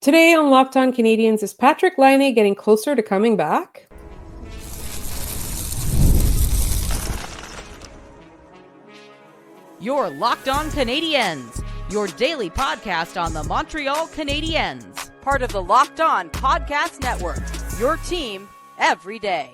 Today on Locked On Canadiens, is Patrik Laine getting closer to coming back? You're Locked On Canadiens, your daily podcast on the Montreal Canadiens, part of the Locked On Podcast Network, your team every day.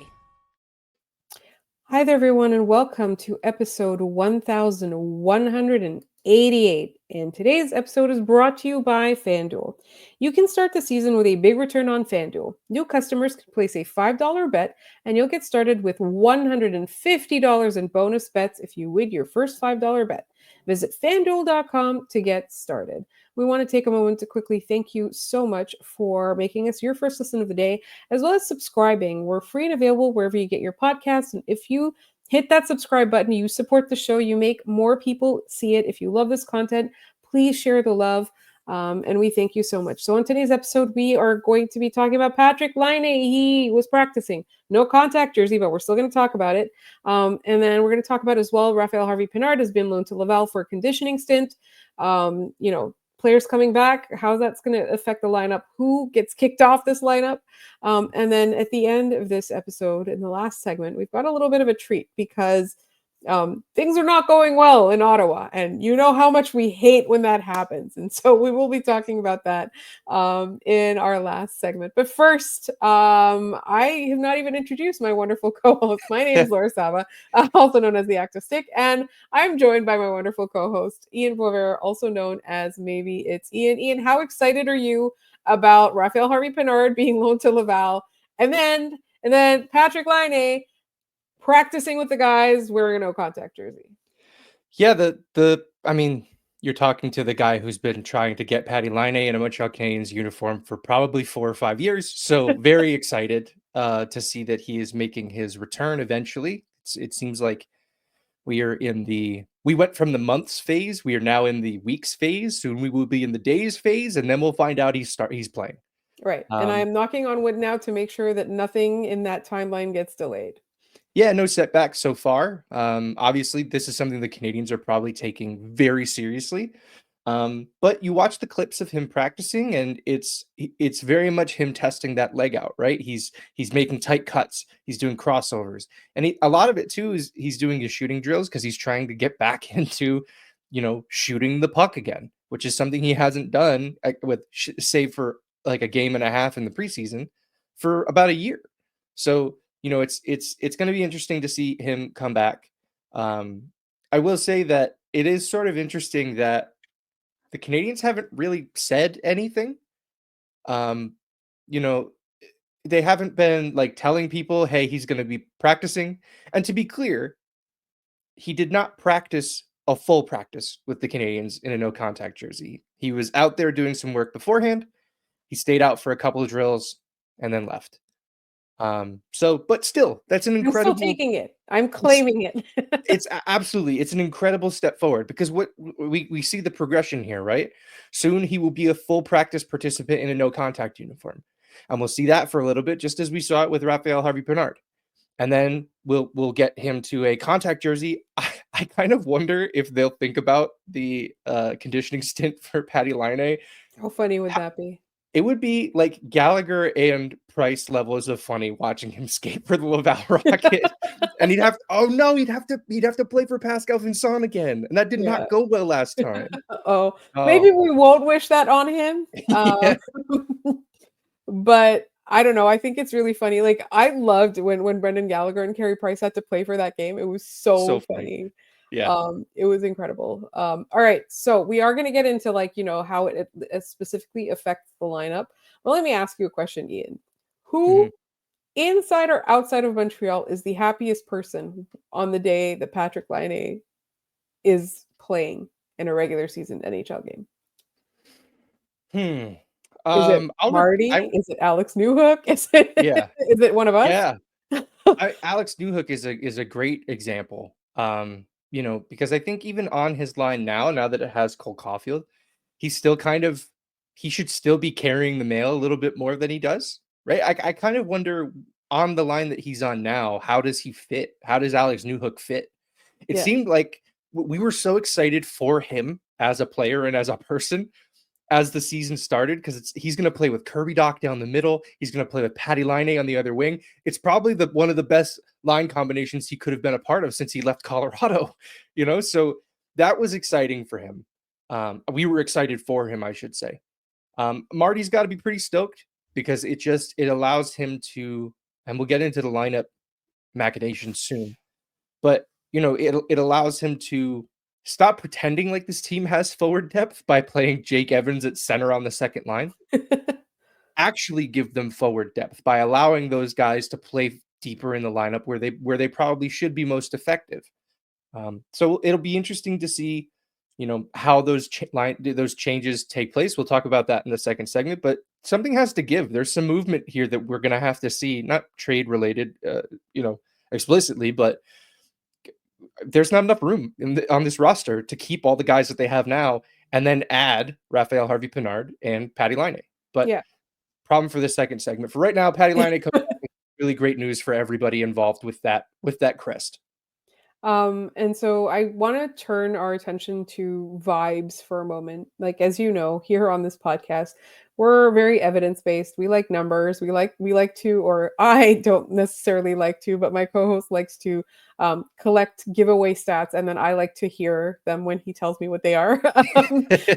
Hi there, everyone, and welcome to episode 1188. And today's episode is brought to you by FanDuel. You can start the season with a big return on FanDuel. New customers can place a $5 bet, and you'll get started with $150 in bonus bets if you win your first $5 bet. Visit FanDuel.com to get started. We want to take a moment to quickly thank you so much for making us your first listen of the day, as well as subscribing. We're free and available wherever you get your podcasts. And if you hit that subscribe button, you support the show, you make more people see it. If you love this content, please share the love. And we thank you so much. So on today's episode, we are going to be talking about Patrik Laine. He was practicing. No contact jersey, but we're still going to talk about it. And then we're going to talk about as well, Rafael Harvey-Pinard has been loaned to Laval for a conditioning stint. Players coming back, how that's going to affect the lineup, who gets kicked off this lineup. And then at the end of this episode, in the last segment, we've got a little bit of a treat because things are not going well in Ottawa. And you know how much we hate when that happens. And so we will be talking about that in our last segment. But first, I have not even introduced my wonderful co-host. My name is Laura Sava, also known as the Active Stick. And I'm joined by my wonderful co-host, Ian Bover, also known as Maybe It's Ian. Ian, how excited are you about Rafael Harvey-Pinard being loaned to Laval? And then Patrik Laine practicing with the guys wearing a no contact jersey. Yeah, you're talking to the guy who's been trying to get Patty Laine in a Montreal Canadiens uniform for probably 4 or 5 years. So very excited to see that he is making his return eventually. It seems like we went from the months phase. We are now in the weeks phase. Soon we will be in the days phase, and then we'll find out he's playing. Right. And I'm knocking on wood now to make sure that nothing in that timeline gets delayed. Yeah, no setbacks so far. Obviously, this is something the Canadiens are probably taking very seriously. But you watch the clips of him practicing, and it's very much him testing that leg out, right? He's making tight cuts, he's doing crossovers, and a lot of it too is he's doing his shooting drills because he's trying to get back into, shooting the puck again, which is something he hasn't done save for like a game and a half in the preseason for about a year. So it's going to be interesting to see him come back. I will say that it is sort of interesting that the Canadiens haven't really said anything. They haven't been like telling people, hey, he's going to be practicing. And to be clear, he did not practice a full practice with the Canadiens in a no contact jersey. He was out there doing some work beforehand. He stayed out for a couple of drills and then left. But still, that's an incredible. I'm still taking it. I'm claiming it. It's an incredible step forward because what we see the progression here, right? Soon he will be a full practice participant in a no contact uniform, and we'll see that for a little bit, just as we saw it with Rafael Harvey-Pinard, and then we'll get him to a contact jersey. I kind of wonder if they'll think about the conditioning stint for Patty Laine. How funny would that be? It would be like Gallagher and Price levels of funny watching him skate for the Laval Rocket, and he'd have to play for Pascal Vincent again, and that did not go well last time. Maybe we won't wish that on him. But I don't know. I think it's really funny. Like I loved when Brendan Gallagher and Carey Price had to play for that game. It was so funny. Yeah. It was incredible. All right. So we are going to get into how it specifically affects the lineup. Well, let me ask you a question, Ian. Who inside or outside of Montreal is the happiest person on the day that Patrik Laine is playing in a regular season NHL game? Is it Marty? Is it Alex Newhook? Is it one of us? Yeah. Alex Newhook is a great example. Because I think even on his line now that it has Cole Caulfield, he's still he should still be carrying the mail a little bit more than he does, right? I kind of wonder on the line that he's on now, how does he fit? How does Alex Newhook fit? It seemed like we were so excited for him as a player and as a person as the season started, because he's going to play with Kirby Dach down the middle. He's going to play with Patrik Laine on the other wing. It's probably one of the best line combinations he could have been a part of since he left Colorado, so that was exciting for him. We were excited for him, I should say. Marty's got to be pretty stoked because it allows him to, and we'll get into the lineup machinations soon, but it allows him to stop pretending like this team has forward depth by playing Jake Evans at center on the second line. Actually give them forward depth by allowing those guys to play deeper in the lineup where they probably should be most effective. So it'll be interesting to see, how those changes take place. We'll talk about that in the second segment, but something has to give. There's some movement here that we're going to have to see, not trade related, explicitly, but there's not enough room on this roster to keep all the guys that they have now and then add Rafael Harvey-Pinard and Patrik Laine. But Yeah. Problem for the second segment. For right now, Patrik Laine comes with really great news for everybody involved with that crest. And so I want to turn our attention to vibes for a moment. Like, as you know, here on this podcast, we're very evidence-based. We like numbers. We like to, or I don't necessarily like to, but my co-host likes to collect giveaway stats, and then I like to hear them when he tells me what they are.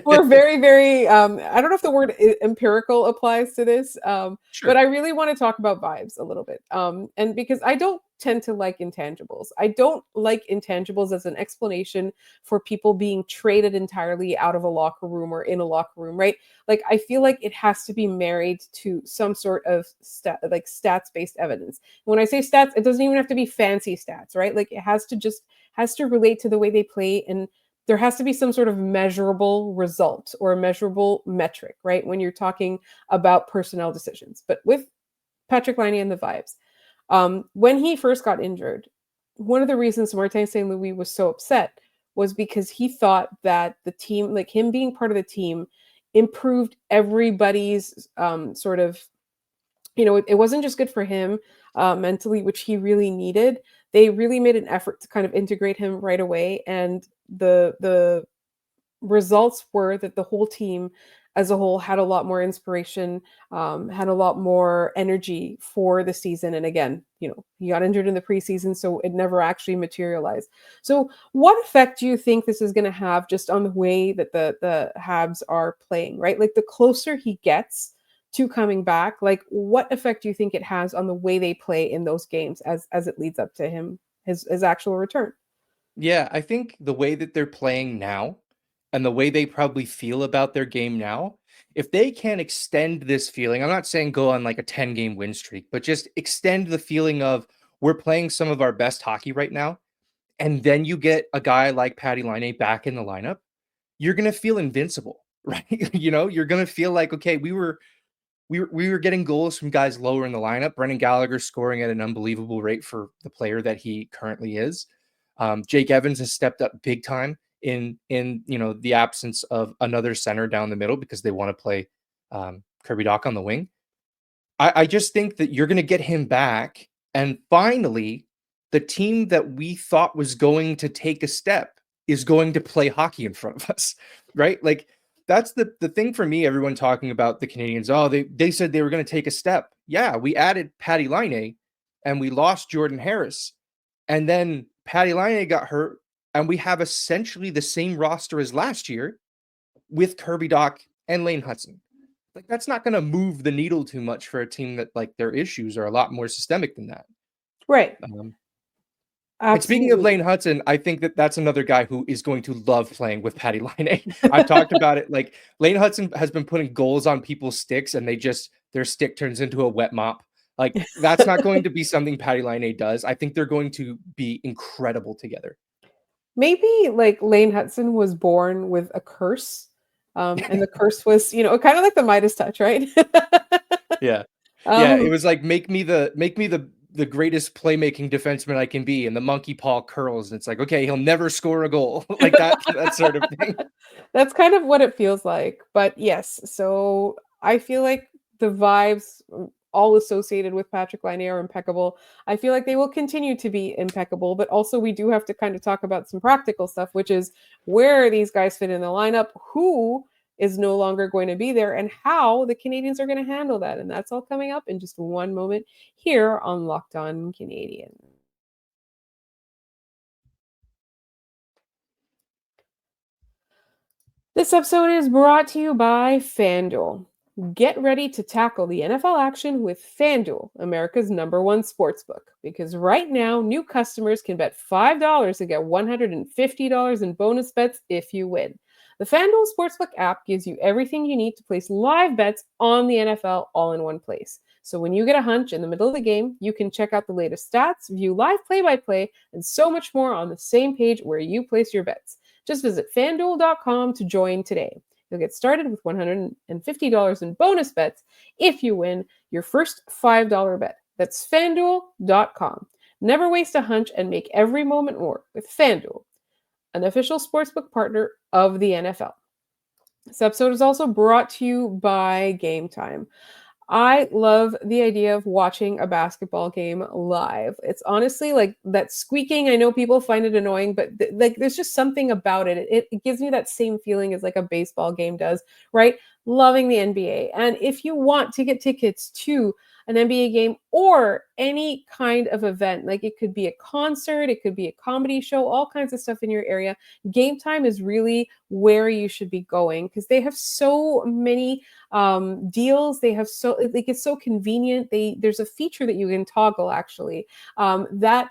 We're very, very, I don't know if the word empirical applies to this, Sure. but I really want to talk about vibes a little bit. And because I don't tend to like intangibles. I don't like intangibles as an explanation for people being traded entirely out of a locker room or in a locker room, right? Like, I feel like it has to be married to some sort of stats-based evidence. When I say stats, it doesn't even have to be fancy stats, right? Like, it has to relate to the way they play, and there has to be some sort of measurable result or a measurable metric, right? When you're talking about personnel decisions. But with Patrik Laine and the vibes, when he first got injured, one of the reasons Martin St. Louis was so upset was because he thought that the team, like him being part of the team, improved everybody's sort of, it wasn't just good for him mentally, which he really needed. They really made an effort to kind of integrate him right away. And the results were that the whole team as a whole had a lot more inspiration, had a lot more energy for the season. And again, he got injured in the preseason, so it never actually materialized. So what effect do you think this is going to have just on the way that the Habs are playing, right? Like, the closer he gets to coming back, like, what effect do you think it has on the way they play in those games as it leads up to his actual return? Yeah, I think the way that they're playing now and the way they probably feel about their game now, if they can extend this feeling, I'm not saying go on like a 10-game win streak, but just extend the feeling of we're playing some of our best hockey right now. And then you get a guy like Patrik Laine back in the lineup, you're going to feel invincible, right? You're going to feel like, okay, we were getting goals from guys lower in the lineup. Brendan Gallagher scoring at an unbelievable rate for the player that he currently is. Jake Evans has stepped up big time in the absence of another center down the middle because they want to play Kirby Dach on the wing. I just think that you're going to get him back, and finally, the team that we thought was going to take a step is going to play hockey in front of us, right? Like, that's the thing for me. Everyone talking about the Canadiens, oh, they said they were going to take a step. Yeah, we added Patrik Laine, and we lost Jordan Harris, and then Patrik Laine got hurt, and we have essentially the same roster as last year with Kirby Dach and Lane Hutson. Like, that's not going to move the needle too much for a team that, like, their issues are a lot more systemic than that. Right. And speaking of Absolutely. Lane Hutson, I think that that's another guy who is going to love playing with Patrik Laine. I've talked about it. Like, Lane Hutson has been putting goals on people's sticks, and their stick turns into a wet mop. Like, that's not going to be something Patrik Laine does. I think they're going to be incredible together. Maybe like Lane Hutson was born with a curse. And the curse was, kind of like the Midas touch, right? Yeah. Yeah, it Um, was like, make me the greatest playmaking defenseman I can be, and the monkey paw curls, and it's like, okay, he'll never score a goal. Like that sort of thing. That's kind of what it feels like. But yes, so I feel like the vibes all associated with Patrik Laine are impeccable. I feel like they will continue to be impeccable, but also we do have to kind of talk about some practical stuff, which is where these guys fit in the lineup, who is no longer going to be there and how the Canadiens are going to handle that. And that's all coming up in just one moment here on Locked On Canadiens. This episode is brought to you by FanDuel. Get ready to tackle the NFL action with FanDuel, America's #1 sportsbook. Because right now, new customers can bet $5 to get $150 in bonus bets if you win. The FanDuel Sportsbook app gives you everything you need to place live bets on the NFL all in one place. So when you get a hunch in the middle of the game, you can check out the latest stats, view live play-by-play, and so much more on the same page where you place your bets. Just visit fanduel.com to join today. You'll get started with $150 in bonus bets if you win your first $5 bet. That's fanduel.com. Never waste a hunch and make every moment more with FanDuel, an official sportsbook partner of the NFL. This episode is also brought to you by Game Time. I love the idea of watching a basketball game live. It's honestly like that squeaking. I know people find it annoying, but like there's just something about it. It gives me that same feeling as like a baseball game does, right? Loving the NBA. And if you want to get tickets to an NBA game or any kind of event, like it could be a concert, it could be a comedy show, all kinds of stuff in your area, Game Time is really where you should be going because they have so many deals. They have it's so convenient. There's a feature that you can toggle actually that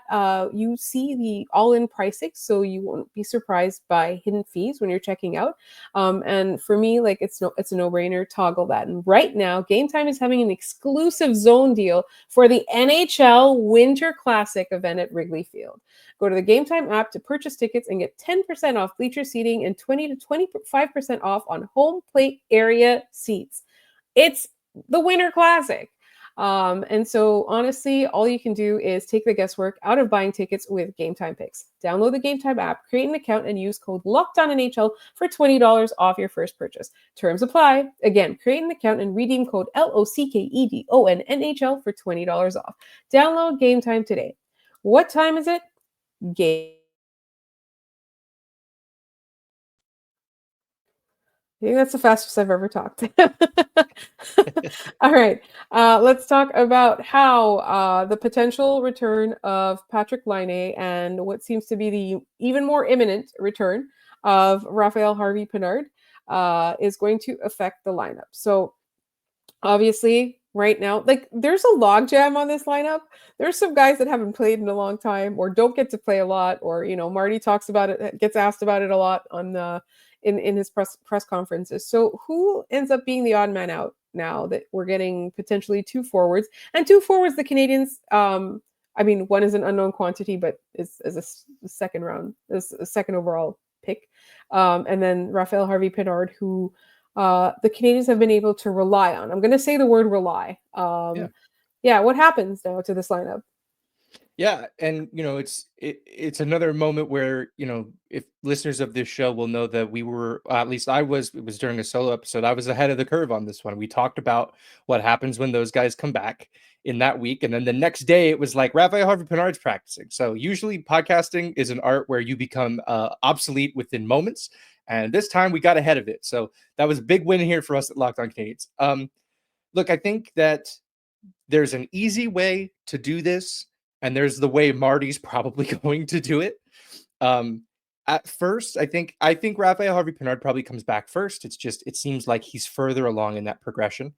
you see the all-in pricing, so you won't be surprised by hidden fees when you're checking out. And for me, like it's a no-brainer. Toggle that. And right now, Game Time is having an exclusive zone deal for the NHL Winter Classic event at Wrigley Field. Go to the Game Time app to purchase tickets and get 10% off bleacher seating and 20 to 25% off on home plate area seats. It's the Winter Classic. And so honestly, all you can do is take the guesswork out of buying tickets with Game Time Picks. Download the Game Time app, create an account, and use code LOCKEDONNHL for $20 off your first purchase. Terms apply. Again, create an account and redeem code LOCKEDONNHL for $20 off. Download Game Time today. What time is it? Game. I think that's the fastest I've ever talked. All right. Let's talk about how the potential return of Patrik Laine and what seems to be the even more imminent return of Rafael Harvey-Pinard is going to affect the lineup. So obviously, right now, like there's a logjam on this lineup. There's some guys that haven't played in a long time or don't get to play a lot, or Marty talks about it, gets asked about it a lot on the in his press conferences. So who ends up being the odd man out now that we're getting potentially two forwards the Canadiens? I mean, one is an unknown quantity, but is a second round, is a second overall pick, and then Rafael Harvey-Pinard, who the Canadiens have been able to rely on. I'm going to say the word rely. Yeah. What happens now to this lineup? Yeah, and it's another moment where if listeners of this show will know that we were, at least I was, it was during a solo episode, I was ahead of the curve on this one. We talked about what happens when those guys come back in that week, and then the next day it was like Rafael Harvey-Pinard's practicing. So usually podcasting is an art where you become obsolete within moments, and this time we got ahead of it. So that was a big win here for us at Locked On Canadiens. Look, I think that there's an easy way to do this, and there's the way Marty's probably going to do it. At first, I think Rafael Harvey-Pinard probably comes back first. It seems like he's further along in that progression.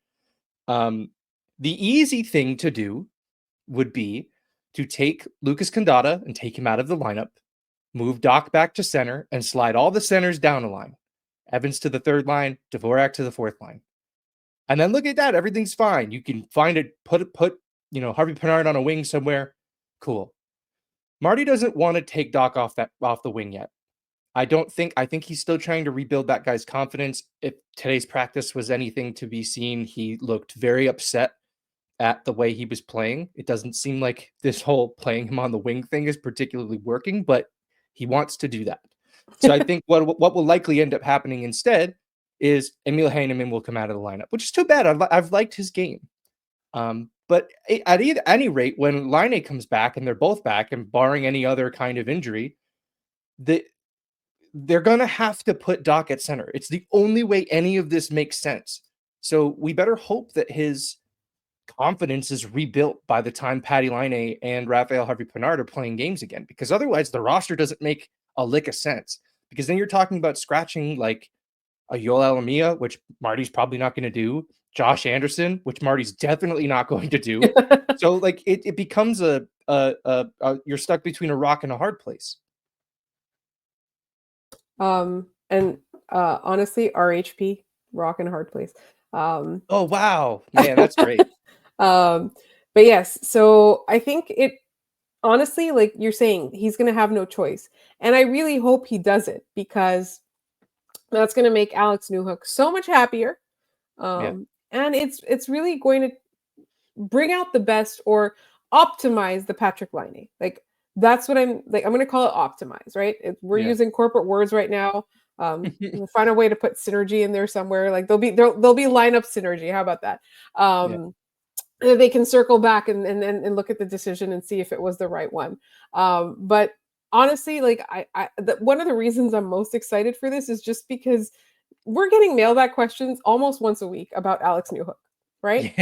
The easy thing to do would be to take Lucas Condata and take him out of the lineup, move Doc back to center, and slide all the centers down a line. Evans to the third line, Dvorak to the fourth line. And then look at that. Everything's fine. You can find it, put Harvey-Pinard on a wing somewhere. Cool. Marty doesn't want to take Doc off the wing yet. I think he's still trying to rebuild that guy's confidence. If today's practice was anything to be seen, he looked very upset at the way he was playing. It doesn't seem like this whole playing him on the wing thing is particularly working, but he wants to do that. So I think what will likely end up happening instead is Emil Heineman will come out of the lineup, which is too bad. I've liked his game. But at any rate, when Laine comes back and they're both back, and barring any other kind of injury, they're going to have to put Doc at center. It's the only way any of this makes sense. So we better hope that his confidence is rebuilt by the time Patty Laine and Rafael Harvey-Pinard are playing games again, because otherwise the roster doesn't make a lick of sense. Because then you're talking about scratching like a Yoel Alamia, which Marty's probably not going to do, Josh Anderson, which Marty's definitely not going to do. So like it becomes a you're stuck between a rock and a hard place. And honestly, RHP, rock and hard place. Oh wow, man, that's great. But yes, so I think it honestly, like you're saying, he's going to have no choice, and I really hope he does it, because that's going to make Alex Newhook so much happier, and it's really going to bring out the best, or optimize the Patrik Laine. Like that's what I'm going to call it, optimize, right? We're using corporate words right now. We'll find a way to put synergy in there somewhere. Like there'll be lineup synergy. How about that? They can circle back and look at the decision and see if it was the right one. But honestly, like one of the reasons I'm most excited for this is just because we're getting mailbag questions almost once a week about Alex Newhook, right?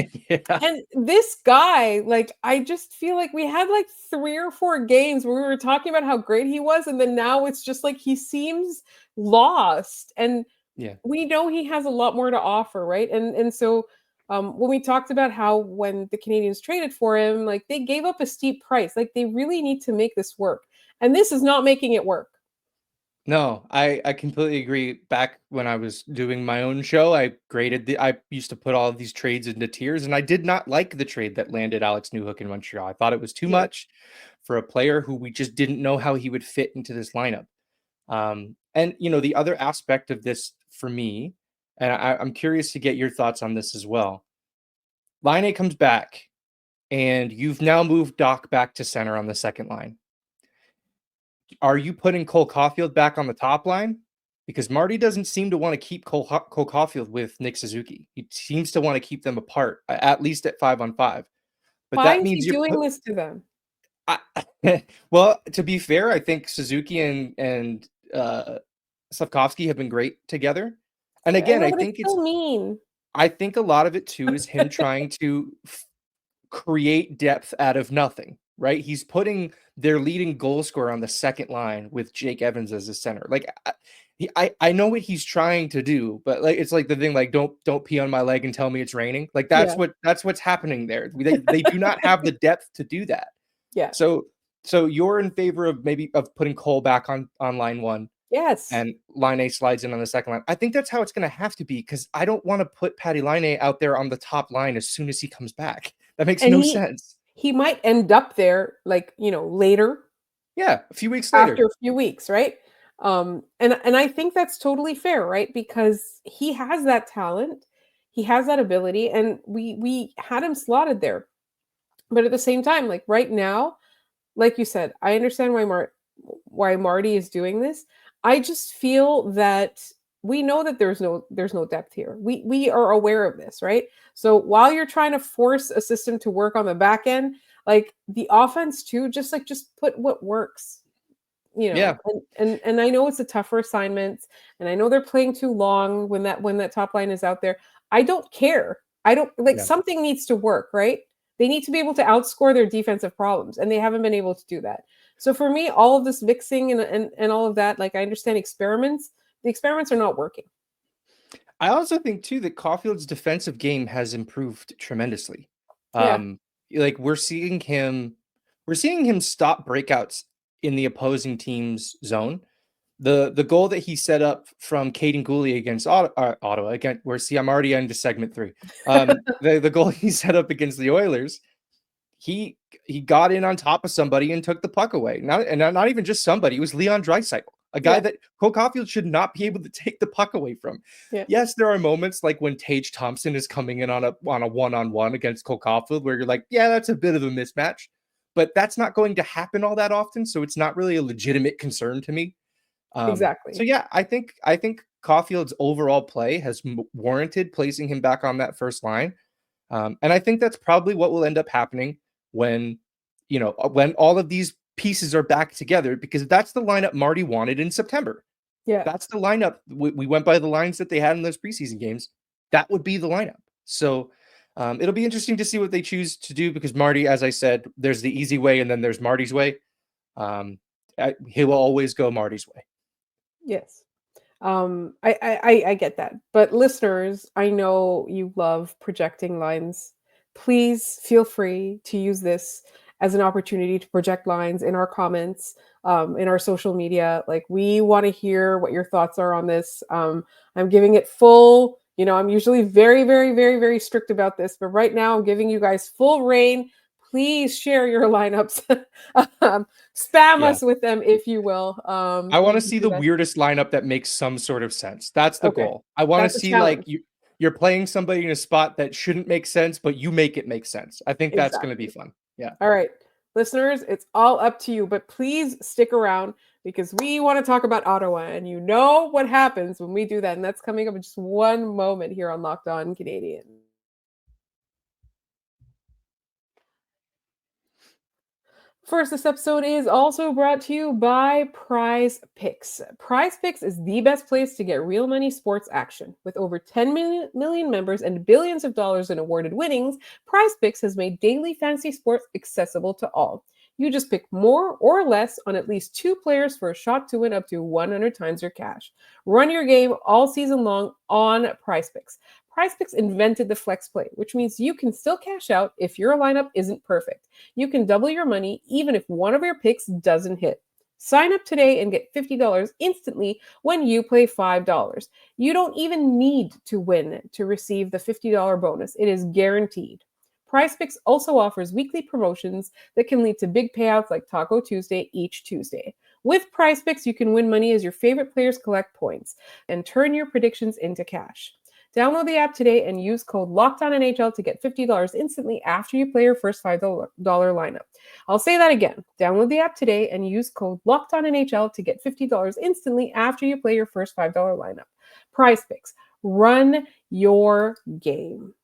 And this guy, like, I just feel like we had like 3 or 4 games where we were talking about how great he was, and then now it's just like he seems lost. And we know he has a lot more to offer, right? And so when we talked about how when the Canadiens traded for him, like they gave up a steep price, like they really need to make this work, and this is not making it work. No, I completely agree. Back when I was doing my own show, I used to put all of these trades into tiers, and I did not like the trade that landed Alex Newhook in Montreal. I thought it was too much for a player who we just didn't know how he would fit into this lineup. And the other aspect of this for me, and I'm curious to get your thoughts on this as well. Laine comes back, and you've now moved Doc back to center on the second line. Are you putting Cole Caulfield back on the top line? Because Marty doesn't seem to want to keep Cole Caulfield with Nick Suzuki. He seems to want to keep them apart, at least at 5-on-5. But why is he doing this to them? Well, to be fair, I think Suzuki and Slavkovsky have been great together. And again, I think it's mean. I think a lot of it too is him trying to create depth out of nothing. Right, he's putting their leading goal scorer on the second line with Jake Evans as a center. Like, I know what he's trying to do, but like it's like the thing, like don't pee on my leg and tell me it's raining. Like that's what's happening there. They do not have the depth to do that. Yeah. So you're in favor of putting Cole back on line one. Yes. And Laine slides in on the second line. I think that's how it's going to have to be, because I don't want to put Patty Laine out there on the top line as soon as he comes back. That makes no sense. He might end up there, like, later. Yeah, a few weeks later. After a few weeks, right? And I think that's totally fair, right? Because he has that talent, he has that ability, and we had him slotted there. But at the same time, like right now, like you said, I understand why Marty is doing this. I just feel that we know that there's no depth here. We are aware of this, right? So while you're trying to force a system to work on the back end, like the offense too, just put what works, Yeah. And I know it's a tougher assignment, and I know they're playing too long when that top line is out there. I don't care. I don't something needs to work, right? They need to be able to outscore their defensive problems, and they haven't been able to do that. So for me, all of this mixing and all of that, like I understand experiments. The experiments are not working. I also think too that Caulfield's defensive game has improved tremendously. Like we're seeing him stop breakouts in the opposing team's zone. The goal that he set up from Caden Gooley against Ottawa, again, I'm already into segment 3. The goal he set up against the Oilers, he got in on top of somebody and took the puck away. Not even just somebody, it was Leon Draisaitl. A guy that Cole Caulfield should not be able to take the puck away from. Yeah. Yes, there are moments like when Tage Thompson is coming in on a one-on-one against Cole Caulfield where you're like, yeah, that's a bit of a mismatch. But that's not going to happen all that often, so it's not really a legitimate concern to me. Exactly. So yeah, I think Caulfield's overall play has warranted placing him back on that first line. And I think that's probably what will end up happening when all of these pieces are back together, because that's the lineup Marty wanted in September. Yeah. That's the lineup. We went by the lines that they had in those preseason games. That would be the lineup. So it'll be interesting to see what they choose to do because Marty, as I said, there's the easy way and then there's Marty's way. He will always go Marty's way. Yes. I get that. But listeners, I know you love projecting lines. Please feel free to use this as an opportunity to project lines in our comments, in our social media. Like, we want to hear what your thoughts are on this. I'm giving it full, I'm usually very, very, very, very strict about this, but right now I'm giving you guys full reign. Please share your lineups. Spam us with them, if you will. I want to You can see do the that. weirdest lineup that makes some sort of sense. That's the Okay. goal. I want to That's a see like challenge. you're playing somebody in a spot that shouldn't make sense, but you make it make sense. I think that's going to be Exactly. fun. Yeah. All right. Listeners, it's all up to you, but please stick around because we want to talk about Ottawa, and you know what happens when we do that. And that's coming up in just one moment here on Locked On Canadiens. First, this episode is also brought to you by Prize Picks. Prize Picks is the best place to get real money sports action. With over 10 million members and billions of dollars in awarded winnings, Prize Picks has made daily fantasy sports accessible to all. You just pick more or less on at least 2 players for a shot to win up to 100 times your cash. Run your game all season long on Prize Picks. Prize Picks invented the flex play, which means you can still cash out if your lineup isn't perfect. You can double your money even if one of your picks doesn't hit. Sign up today and get $50 instantly when you play $5. You don't even need to win to receive the $50 bonus. It is guaranteed. PrizePicks also offers weekly promotions that can lead to big payouts like Taco Tuesday each Tuesday. With PrizePicks, you can win money as your favorite players collect points and turn your predictions into cash. Download the app today and use code LOCKEDONNHL to get $50 instantly after you play your first $5 lineup. I'll say that again. Download the app today and use code LOCKEDONNHL to get $50 instantly after you play your first $5 lineup. Prize Picks. Run your game.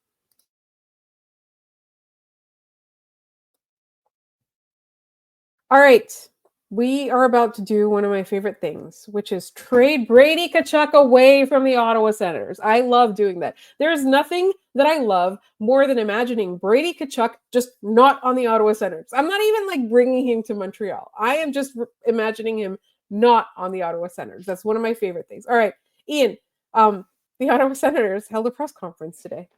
All right. We are about to do one of my favorite things, which is trade Brady Tkachuk away from the Ottawa Senators. I love doing that. There is nothing that I love more than imagining Brady Tkachuk just not on the Ottawa Senators. I'm not even like bringing him to Montreal. I am just imagining him not on the Ottawa Senators. That's one of my favorite things. All right, Ian, the Ottawa Senators held a press conference today.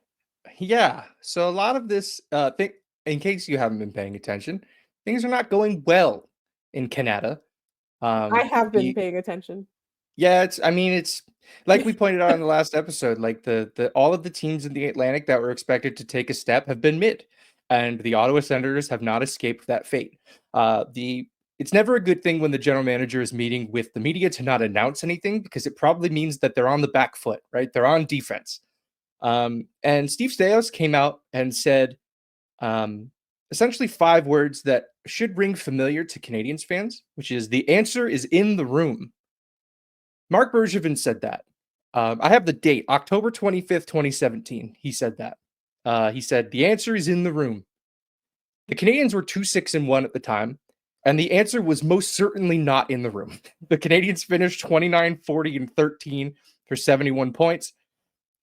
Yeah. So a lot of this thing, in case you haven't been paying attention, things are not going well in Canada. I have been paying attention. Yeah, it's like we pointed out in the last episode, like the all of the teams in the Atlantic that were expected to take a step have been mid, and the Ottawa Senators have not escaped that fate. It's never a good thing when the general manager is meeting with the media to not announce anything because it probably means that they're on the back foot, right? They're on defense. And Steve Staios came out and said essentially 5 words that should ring familiar to Canadiens fans, which is the answer is in the room. Mark Bergevin said that. I have the date, October 25th, 2017. He said that. He said, the answer is in the room. The Canadiens were 2-6-1 at the time, and the answer was most certainly not in the room. The Canadiens finished 29-40-13 for 71 points.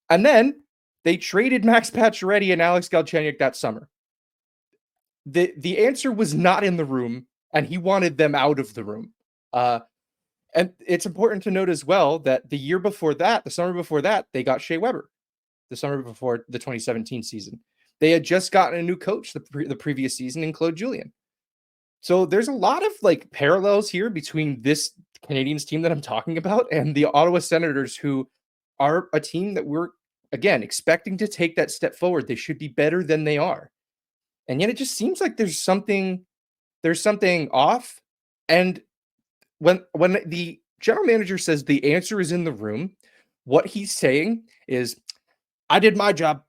And then they traded Max Pacioretty and Alex Galchenyuk that summer. The answer was not in the room, and he wanted them out of the room. And it's important to note as well that the year before that, the summer before that, they got Shea Weber. The summer before the 2017 season, they had just gotten a new coach the previous season in Claude Julien. So there's a lot of like parallels here between this Canadiens team that I'm talking about and the Ottawa Senators, who are a team that we're again expecting to take that step forward. They should be better than they are, and yet it just seems like there's something off. And when the general manager says the answer is in the room, what he's saying is, I did my job.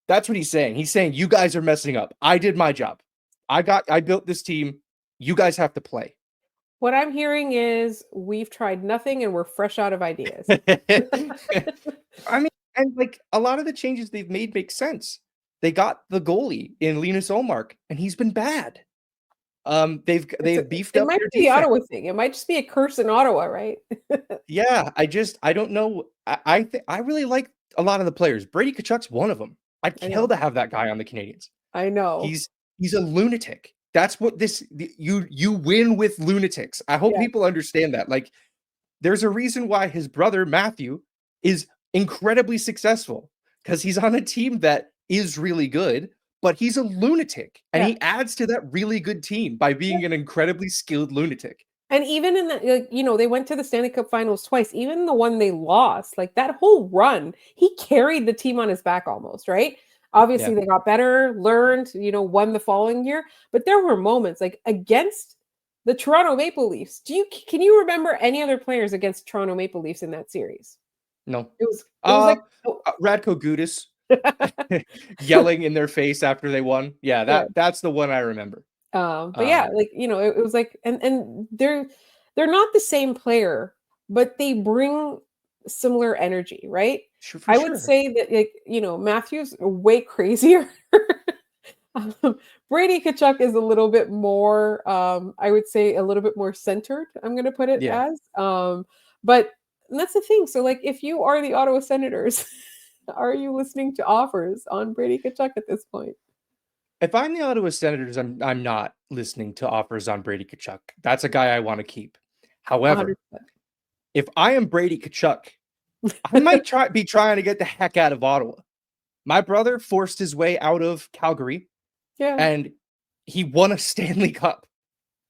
That's what he's saying. He's saying, you guys are messing up. I did my job. I built this team. You guys have to play. What I'm hearing is we've tried nothing and we're fresh out of ideas. I mean, and like a lot of the changes they've made make sense. They got the goalie in Linus Ullmark, and he's been bad. They've beefed It up might their be the defense. Ottawa thing. It might just be a curse in Ottawa, right? Yeah, I don't know. I really like a lot of the players. Brady Tkachuk's one of them. I'd I kill know. to have that guy on the Canadiens. I know. He's he's a lunatic. That's what you win with lunatics. I hope Yeah. people understand that. Like, there's a reason why his brother Matthew is incredibly successful because he's on a team that is really good, but he's a lunatic and Yeah. he adds to that really good team by being an incredibly skilled lunatic. And even in the, like, they went to the Stanley Cup Finals twice. Even the one they lost, like that whole run, he carried the team on his back almost, right? Obviously, Yeah. they got better, learned, won the following year. But there were moments like against the Toronto Maple Leafs. Can you remember any other players against Toronto Maple Leafs in that series? No. It was like, oh, Radko Gudas yelling in their face after they won. Yeah, yeah. that's the one I remember. But yeah, like it was like, and they're not the same player, but they bring similar energy, right? For I would sure. say that, like, Matthew's way crazier. Brady Tkachuk is a little bit more, I would say, a little bit more centered. I'm going to put it Yeah. as, but that's the thing. So, like, if you are the Ottawa Senators, are you listening to offers on Brady Tkachuk at this point? If I'm the Ottawa Senators, I'm not listening to offers on Brady Tkachuk. That's a guy I want to keep. However, 100%. if I am Brady Tkachuk, I might be trying to get the heck out of Ottawa. My brother forced his way out of Calgary, Yeah. and he won a Stanley Cup.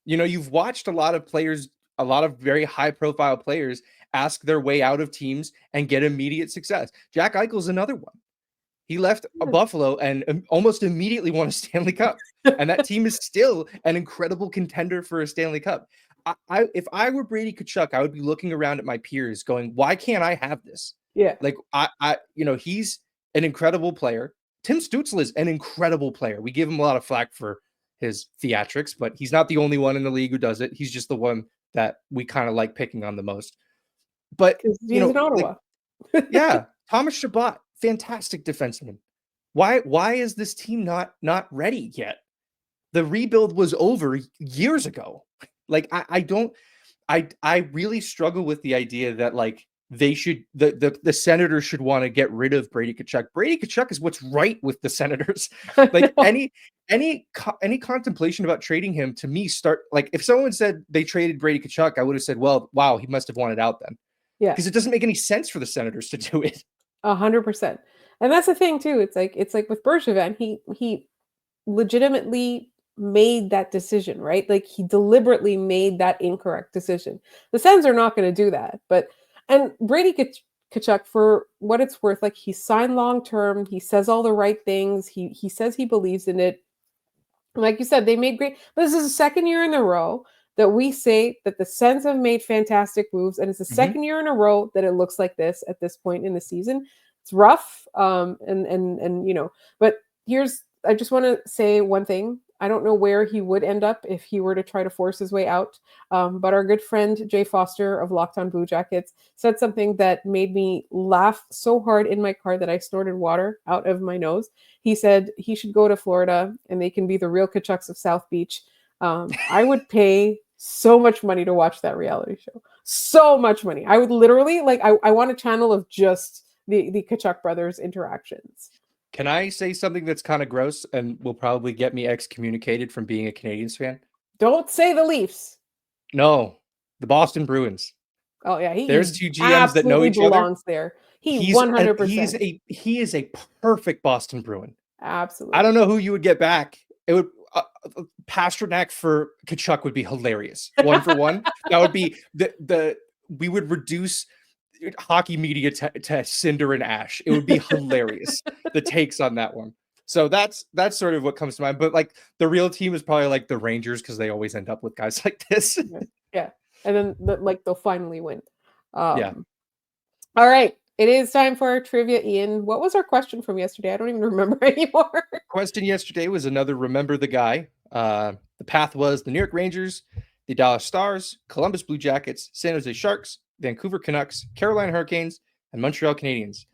You've watched a lot of players, a lot of very high-profile players ask their way out of teams and get immediate success. Jack Eichel's another one. He left Buffalo and almost immediately won a Stanley Cup. And that team is still an incredible contender for a Stanley Cup. If I were Brady Tkachuk, I would be looking around at my peers going, why can't I have this? Yeah. Like, he's an incredible player. Tim Stützle is an incredible player. We give him a lot of flack for his theatrics, but he's not the only one in the league who does it. He's just the one that we kind of like picking on the most. But, Because he's in Ottawa. yeah, Thomas Chabot, fantastic defenseman. Why is this team not ready yet? The rebuild was over years ago. Like, I really struggle with the idea that, like, the Senators should want to get rid of Brady Tkachuk. Brady Tkachuk is what's right with the Senators. Like, any contemplation about trading him, to me, like, if someone said they traded Brady Tkachuk, I would have said, well, wow, he must have wanted out then. Yeah. Because it doesn't make any sense for the Senators to do it. 100%. And that's the thing too. It's like with Bergevin, he legitimately made that decision, right? Like, he deliberately made that incorrect decision. The Sens are not going to do that. And Brady Tkachuk, for what it's worth, like, he signed long term. He says all the right things. He says he believes in it. Like you said, they made great. This is the second year in a row that we say that the Sens have made fantastic moves, and it's the second year in a row that it looks like this at this point in the season. It's rough, but I just want to say one thing. I don't know where he would end up if he were to try to force his way out. But our good friend Jay Foster of Locked On Blue Jackets said something that made me laugh so hard in my car that I snorted water out of my nose. He said he should go to Florida and they can be the real Tkachuks of South Beach. I would pay so much money to watch that reality show. So much money. I would literally, like, I want a channel of just the Tkachuk brothers' interactions. Can I say something that's kind of gross and will probably get me excommunicated from being a Canadiens fan? Don't say the Leafs. No, the Boston Bruins. Oh yeah, there's two GMs that know each belongs other. There. He 100%. He is a perfect Boston Bruin. Absolutely. I don't know who you would get back. It would Pasternak for Tkachuk would be hilarious. 1-for-1. That would be we would reduce hockey media to cinder and ash. It would be hilarious. The takes on that one. So that's sort of what comes to mind. But, like, the real team is probably like the Rangers, because they always end up with guys like this. Yeah. And then they'll finally win. Yeah. All right. It is time for our trivia, Ian. What was our question from yesterday? I don't even remember anymore. Question yesterday was another remember the guy. The path was the New York Rangers, the Dallas Stars, Columbus Blue Jackets, San Jose Sharks, Vancouver Canucks, Carolina Hurricanes, and Montreal Canadiens.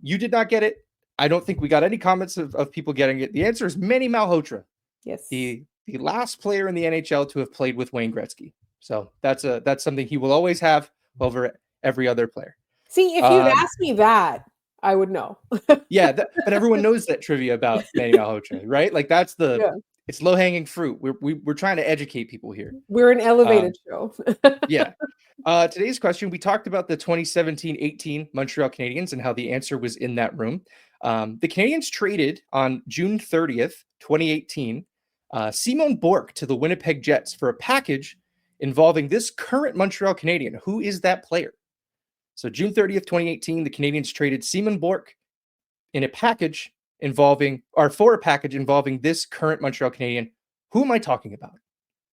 You did not get it. I don't think we got any comments of people getting it. The answer is Manny Malhotra. Yes. The the last player in the NHL to have played with Wayne Gretzky. So that's something he will always have over every other player. See, if you'd asked me that, I would know. Yeah, but everyone knows that trivia about Manny Malhotra, right? Like that's it's low hanging fruit. We're trying to educate people here. We're an elevated show. Yeah. Today's question, we talked about the 2017-18 Montreal Canadiens and how the answer was in that room. The Canadiens traded on June 30th, 2018, Simon Bourque to the Winnipeg Jets for a package involving this current Montreal Canadien. Who is that player? So June 30th, 2018, the Canadiens traded Simon Bourque for a package involving this current Montreal Canadien. Who am I talking about?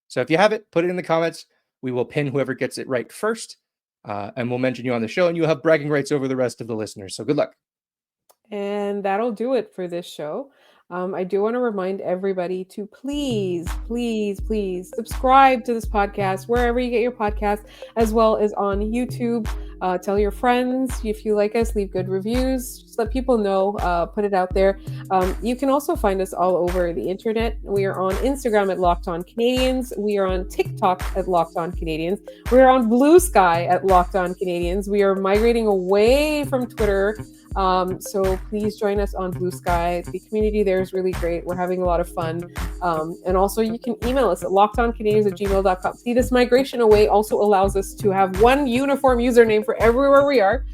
So if you have it, put it in the comments. We will pin whoever gets it right first, and we'll mention you on the show, and you'll have bragging rights over the rest of the listeners. So good luck. And that'll do it for this show. I do want to remind everybody to please subscribe to this podcast wherever you get your podcasts, as well as on YouTube. Tell your friends if you like us, leave good reviews, just let people know, put it out there. You can also find us all over the internet. We are on Instagram at Locked On Canadiens. We are on TikTok at Locked On Canadiens. We are on Blue Sky at Locked On Canadiens. We are migrating away from Twitter. So please join us on Blue Sky. The community there is really great. We're having a lot of fun. And also you can email us at lockedoncanadiens@gmail.com. See, this migration away also allows us to have one uniform username for everywhere we are.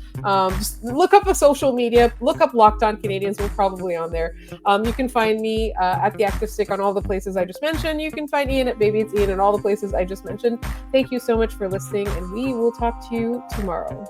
Just look up a social media, look up Locked On Canadiens. We're probably on there. You can find me at The Active Stick on all the places I just mentioned. You can find Ian at Baby It's Ian and all the places I just mentioned. Thank you so much for listening, and we will talk to you tomorrow.